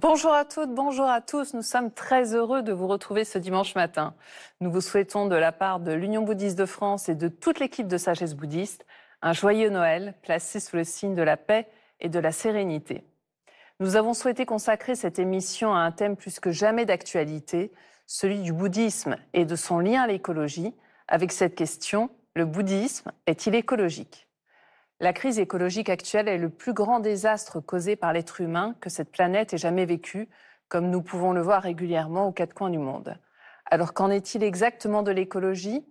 Bonjour à toutes, bonjour à tous. Nous sommes très heureux de vous retrouver ce dimanche matin. Nous vous souhaitons de la part de l'Union bouddhiste de France et de toute l'équipe de Sagesse bouddhiste un joyeux Noël placé sous le signe de la paix et de la sérénité. Nous avons souhaité consacrer cette émission à un thème plus que jamais d'actualité, celui du bouddhisme et de son lien à l'écologie, avec cette question: le bouddhisme est-il écologique ? La crise écologique actuelle est le plus grand désastre causé par l'être humain que cette planète ait jamais vécu, comme nous pouvons le voir régulièrement aux quatre coins du monde. Alors qu'en est-il exactement de l'écologie ?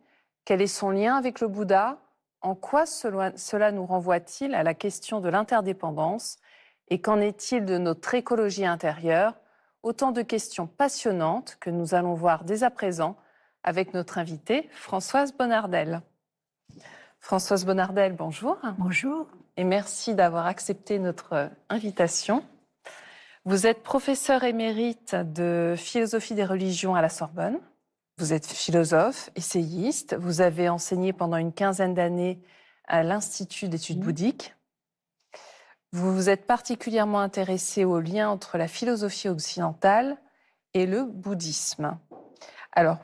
Quel est son lien avec le Bouddha ? En quoi cela nous renvoie-t-il à la question de l'interdépendance ? Et qu'en est-il de notre écologie intérieure ? Autant de questions passionnantes que nous allons voir dès à présent avec notre invitée Françoise Bonnardel. Françoise Bonnardel, bonjour. Bonjour. Et merci d'avoir accepté notre invitation. Vous êtes professeure émérite de philosophie des religions à la Sorbonne. Vous êtes philosophe, essayiste. Vous avez enseigné pendant une quinzaine d'années à l'Institut d'études bouddhiques. Vous vous êtes particulièrement intéressée au lien entre la philosophie occidentale et le bouddhisme. Alors,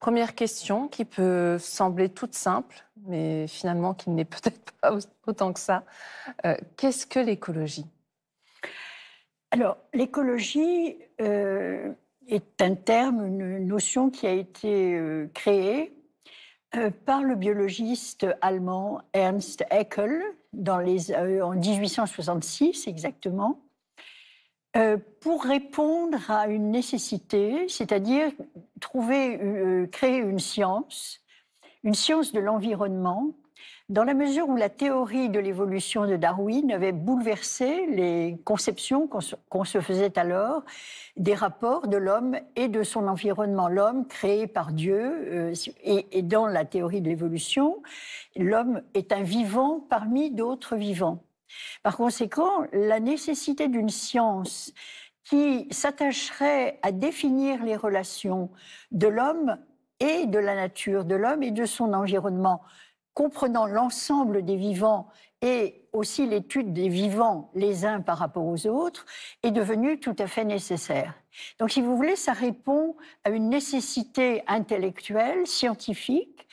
première question qui peut sembler toute simple, mais finalement qui n'est peut-être pas autant que ça. Qu'est-ce que l'écologie ? Alors, l'écologie est un terme, une notion qui a été créée par le biologiste allemand Ernst Haeckel en 1866 exactement, pour répondre à une nécessité, c'est-à-dire créer une science de l'environnement, dans la mesure où la théorie de l'évolution de Darwin avait bouleversé les conceptions qu'on se faisait alors des rapports de l'homme et de son environnement. L'homme créé par Dieu, et dans la théorie de l'évolution, l'homme est un vivant parmi d'autres vivants. Par conséquent, la nécessité d'une science qui s'attacherait à définir les relations de l'homme et de la nature, de l'homme et de son environnement, comprenant l'ensemble des vivants et aussi l'étude des vivants les uns par rapport aux autres, est devenue tout à fait nécessaire. Donc, si vous voulez, ça répond à une nécessité intellectuelle, scientifique,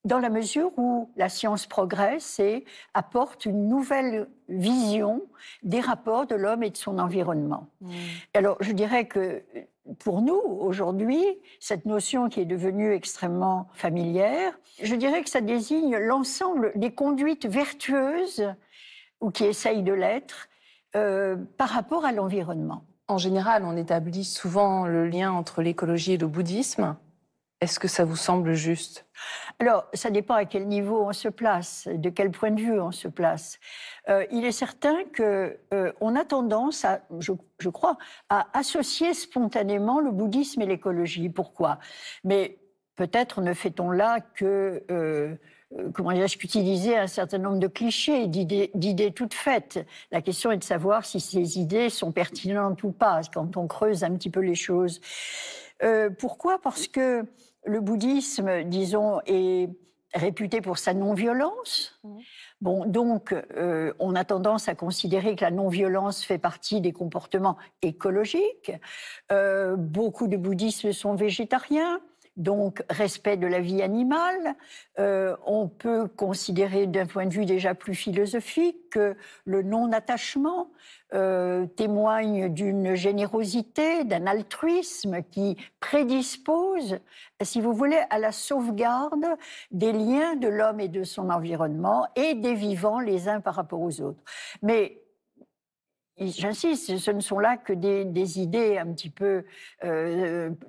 dans la mesure où la science progresse et apporte une nouvelle vision des rapports de l'homme et de son environnement. Alors, je dirais que pour nous, aujourd'hui, cette notion qui est devenue extrêmement familière, je dirais que ça désigne l'ensemble des conduites vertueuses, ou qui essayent de l'être, par rapport à l'environnement. En général, on établit souvent le lien entre l'écologie et le bouddhisme. Est-ce que ça vous semble juste ? Alors, ça dépend à quel niveau on se place, de quel point de vue on se place. Il est certain qu'on a tendance, je crois, à associer spontanément le bouddhisme et l'écologie. Pourquoi ? Mais peut-être ne fait-on là qu'utiliser un certain nombre de clichés, d'idées toutes faites. La question est de savoir si ces idées sont pertinentes ou pas, quand on creuse un petit peu les choses. Pourquoi ? Parce que le bouddhisme, disons, est réputé pour sa non-violence. Bon, donc, on a tendance à considérer que la non-violence fait partie des comportements écologiques. Beaucoup de bouddhistes sont végétariens, donc respect de la vie animale. On peut considérer d'un point de vue déjà plus philosophique que le non-attachement témoigne d'une générosité, d'un altruisme qui prédispose, si vous voulez, à la sauvegarde des liens de l'homme et de son environnement et des vivants les uns par rapport aux autres. Mais j'insiste, ce ne sont là que des idées un petit peu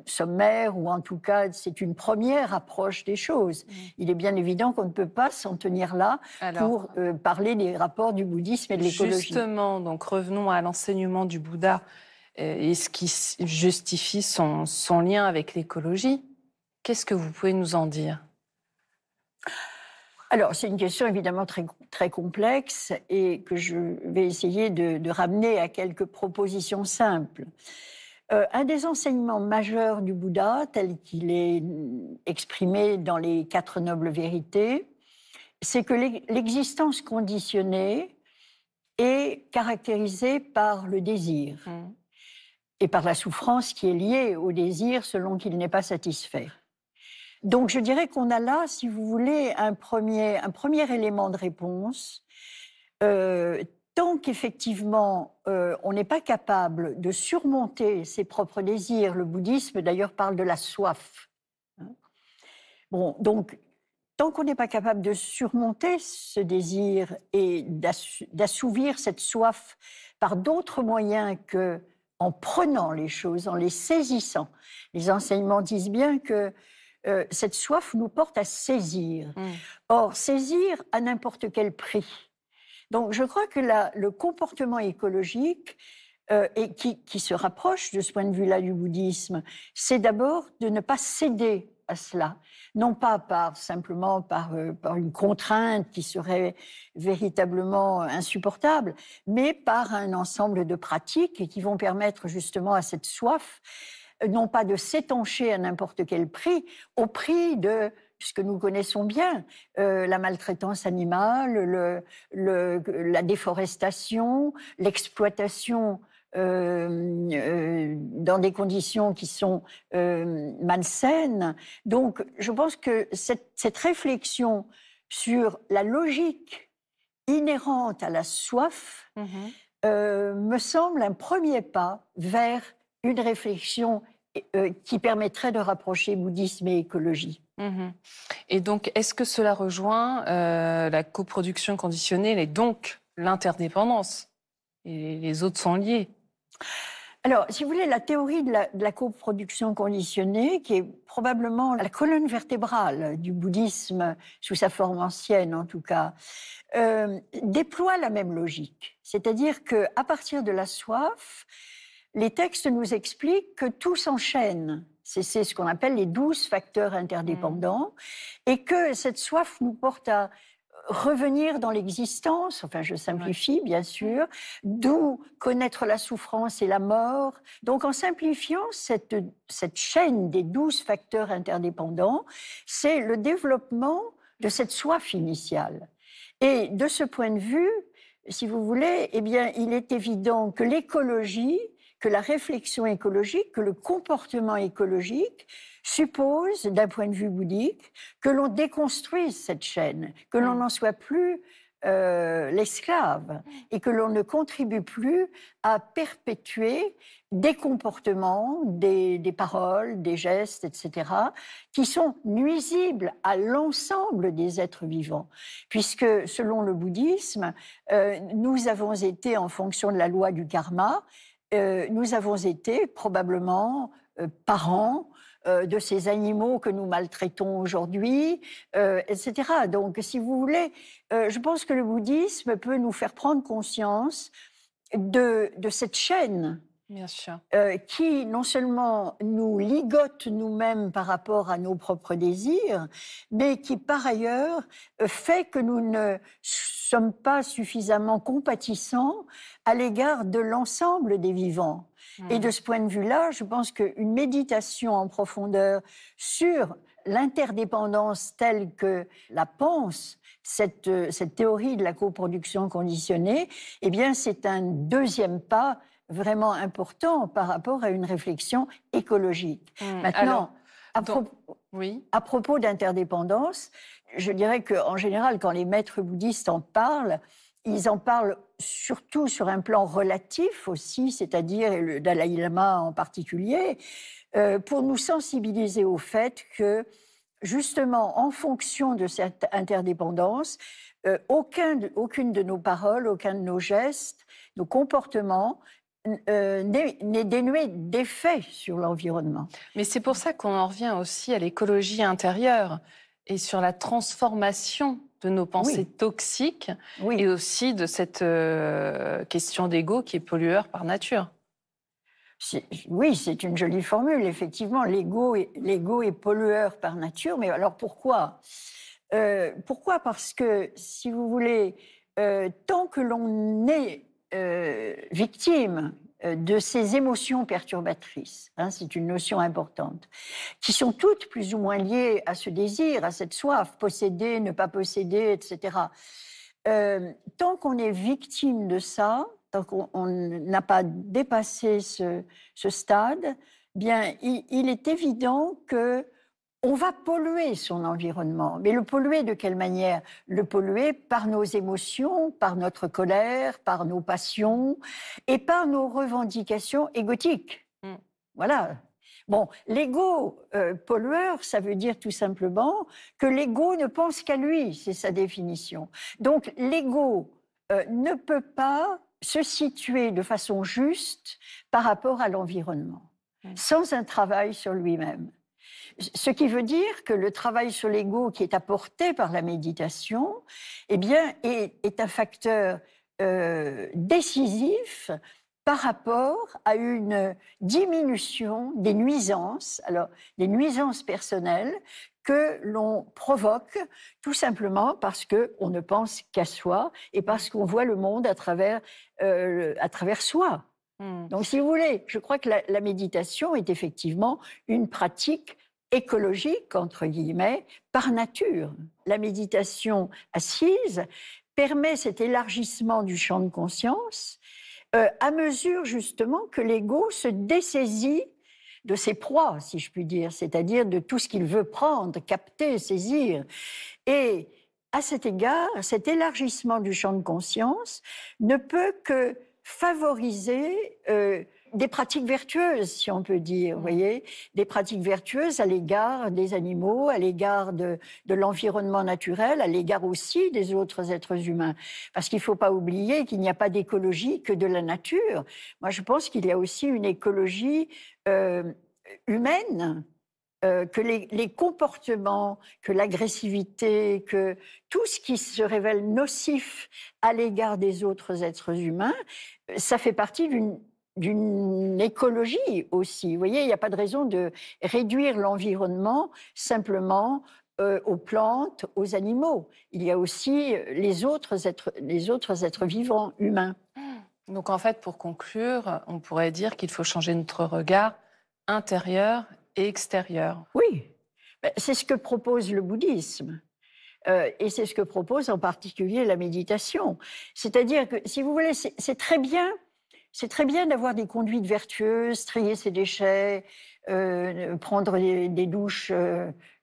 sommaires, ou en tout cas, c'est une première approche des choses. Il est bien évident qu'on ne peut pas s'en tenir là pour parler des rapports du bouddhisme et de l'écologie. Justement, donc revenons à l'enseignement du Bouddha et ce qui justifie son lien avec l'écologie. Qu'est-ce que vous pouvez nous en dire ? Alors, c'est une question évidemment très, très complexe et que je vais essayer de ramener à quelques propositions simples. Un des enseignements majeurs du Bouddha, tel qu'il est exprimé dans les 4 nobles vérités, c'est que l'existence conditionnée est caractérisée par le désir. et par la souffrance qui est liée au désir selon qu'il n'est pas satisfait. Donc je dirais qu'on a là, si vous voulez, un premier élément de réponse. Tant qu'effectivement on n'est pas capable de surmonter ses propres désirs, le bouddhisme d'ailleurs parle de la soif. Hein. Bon, donc tant qu'on n'est pas capable de surmonter ce désir et d'assouvir cette soif par d'autres moyens que en prenant les choses, en les saisissant, les enseignements disent bien que cette soif nous porte à saisir. Or, saisir à n'importe quel prix. Donc, je crois que le comportement écologique, et qui se rapproche de ce point de vue-là du bouddhisme, c'est d'abord de ne pas céder à cela, non pas simplement par une contrainte qui serait véritablement insupportable, mais par un ensemble de pratiques qui vont permettre justement à cette soif, non pas de s'étancher à n'importe quel prix, au prix de ce que nous connaissons bien, la maltraitance animale, la déforestation, l'exploitation dans des conditions qui sont malsaines. Donc, je pense que cette réflexion sur la logique inhérente à la soif me semble un premier pas vers une réflexion qui permettrait de rapprocher bouddhisme et écologie. Et donc, est-ce que cela rejoint la coproduction conditionnelle et donc l'interdépendance? Et les autres sont liés. Alors, si vous voulez, la théorie de la coproduction conditionnée, qui est probablement la colonne vertébrale du bouddhisme, sous sa forme ancienne en tout cas, déploie la même logique. C'est-à-dire qu'à partir de la soif, les textes nous expliquent que tout s'enchaîne. C'est ce qu'on appelle les 12 facteurs interdépendants, et que cette soif nous porte à revenir dans l'existence, enfin je simplifie bien sûr, d'où connaître la souffrance et la mort. Donc en simplifiant cette chaîne des 12 facteurs interdépendants, c'est le développement de cette soif initiale. Et de ce point de vue, si vous voulez, eh bien, il est évident que l'écologie, que la réflexion écologique, que le comportement écologique suppose, d'un point de vue bouddhique, que l'on déconstruise cette chaîne, que l'on n'en soit plus l'esclave et que l'on ne contribue plus à perpétuer des comportements, des paroles, des gestes, etc., qui sont nuisibles à l'ensemble des êtres vivants. Puisque, selon le bouddhisme, nous avons été, en fonction de la loi du karma, nous avons été probablement parents de ces animaux que nous maltraitons aujourd'hui, etc. Donc, si vous voulez, je pense que le bouddhisme peut nous faire prendre conscience de cette chaîne. Bien sûr. Qui non seulement nous ligote nous-mêmes par rapport à nos propres désirs, mais qui par ailleurs fait que nous ne sommes pas suffisamment compatissants à l'égard de l'ensemble des vivants. Et de ce point de vue-là, je pense qu'une méditation en profondeur sur l'interdépendance telle que la pense cette théorie de la coproduction conditionnée, eh bien c'est un deuxième pas vraiment important par rapport à une réflexion écologique. Maintenant, à propos d'interdépendance, je dirais qu'en général, quand les maîtres bouddhistes en parlent, ils en parlent surtout sur un plan relatif aussi, c'est-à-dire, et le Dalai Lama en particulier, pour nous sensibiliser au fait que, justement, en fonction de cette interdépendance, aucune de nos paroles, aucun de nos gestes, nos comportements n'est dénué d'effet sur l'environnement. Mais c'est pour ça qu'on en revient aussi à l'écologie intérieure et sur la transformation de nos pensées toxiques et aussi de cette question d'ego qui est pollueur par nature. Oui, c'est une jolie formule, effectivement. L'ego est pollueur par nature, mais alors pourquoi ? Pourquoi ? Parce que, si vous voulez, tant que l'on est victime de ces émotions perturbatrices, c'est une notion importante, qui sont toutes plus ou moins liées à ce désir, à cette soif, posséder, ne pas posséder, etc. Tant qu'on est victime de ça, tant qu'on n'a pas dépassé ce stade, bien, il est évident que on va polluer son environnement. Mais le polluer de quelle manière? Le polluer par nos émotions, par notre colère, par nos passions et par nos revendications égotiques. Mm. Voilà. Bon, l'ego pollueur, ça veut dire tout simplement que l'ego ne pense qu'à lui, c'est sa définition. Donc l'ego ne peut pas se situer de façon juste par rapport à l'environnement, sans un travail sur lui-même. Ce qui veut dire que le travail sur l'ego qui est apporté par la méditation, eh bien, est un facteur décisif par rapport à une diminution des nuisances, alors des nuisances personnelles que l'on provoque tout simplement parce qu'on ne pense qu'à soi et parce qu'on voit le monde à travers soi. Donc, si vous voulez, je crois que la méditation est effectivement une pratique écologique, entre guillemets, par nature. La méditation assise permet cet élargissement du champ de conscience à mesure, justement, que l'ego se dessaisit de ses proies, si je puis dire, c'est-à-dire de tout ce qu'il veut prendre, capter, saisir. Et à cet égard, cet élargissement du champ de conscience ne peut que favoriser des pratiques vertueuses, si on peut dire, vous voyez, des pratiques vertueuses à l'égard des animaux, à l'égard de l'environnement naturel, à l'égard aussi des autres êtres humains. Parce qu'il ne faut pas oublier qu'il n'y a pas d'écologie que de la nature. Moi, je pense qu'il y a aussi une écologie humaine, que les comportements, que l'agressivité, que tout ce qui se révèle nocif à l'égard des autres êtres humains, ça fait partie d'une écologie aussi. Vous voyez, il n'y a pas de raison de réduire l'environnement simplement aux plantes, aux animaux. Il y a aussi les autres êtres vivants, humains. Donc en fait, pour conclure, on pourrait dire qu'il faut changer notre regard intérieur et extérieur. Oui, c'est ce que propose le bouddhisme. Et c'est ce que propose en particulier la méditation. C'est-à-dire que, si vous voulez, c'est très bien d'avoir des conduites vertueuses, trier ses déchets, prendre des douches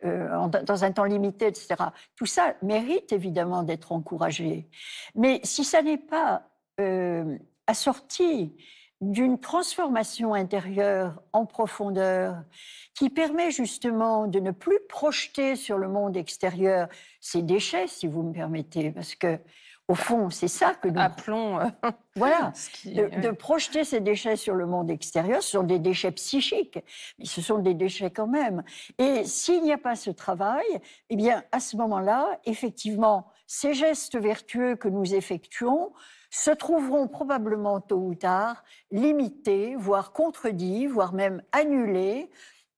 dans un temps limité, etc. Tout ça mérite évidemment d'être encouragé. Mais si ça n'est pas assorti d'une transformation intérieure en profondeur qui permet justement de ne plus projeter sur le monde extérieur ces déchets, si vous me permettez, parce que au fond, c'est ça que nous... Appelons... Voilà, de projeter ces déchets sur le monde extérieur, ce sont des déchets psychiques, mais ce sont des déchets quand même. Et s'il n'y a pas ce travail, eh bien, à ce moment-là, effectivement, ces gestes vertueux que nous effectuons se trouveront probablement tôt ou tard limités, voire contredits, voire même annulés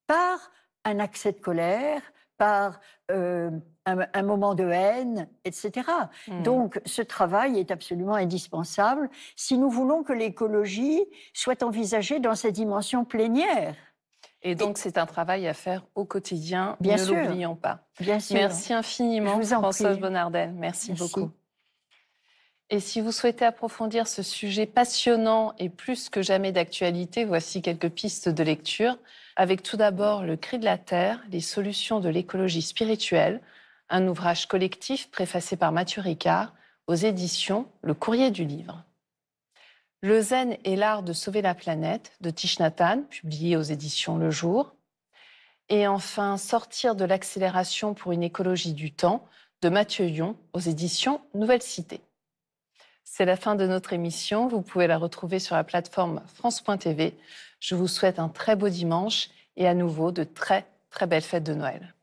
par un accès de colère, par un moment de haine, etc. Donc, ce travail est absolument indispensable si nous voulons que l'écologie soit envisagée dans sa dimension plénière. Et donc, c'est un travail à faire au quotidien, bien ne sûr, l'oublions pas. Bien sûr. Merci infiniment, Françoise Bonnardel. Merci beaucoup. Et si vous souhaitez approfondir ce sujet passionnant et plus que jamais d'actualité, voici quelques pistes de lecture. Avec tout d'abord Le Cri de la Terre, les solutions de l'écologie spirituelle, un ouvrage collectif préfacé par Mathieu Ricard aux éditions Le Courrier du Livre. Le zen et l'art de sauver la planète de Thich Nhat Hanh, publié aux éditions Le Jour. Et enfin, Sortir de l'accélération pour une écologie du temps de Mathieu Yon aux éditions Nouvelle Cité. C'est la fin de notre émission. Vous pouvez la retrouver sur la plateforme France.tv. Je vous souhaite un très beau dimanche et à nouveau de très, très belles fêtes de Noël.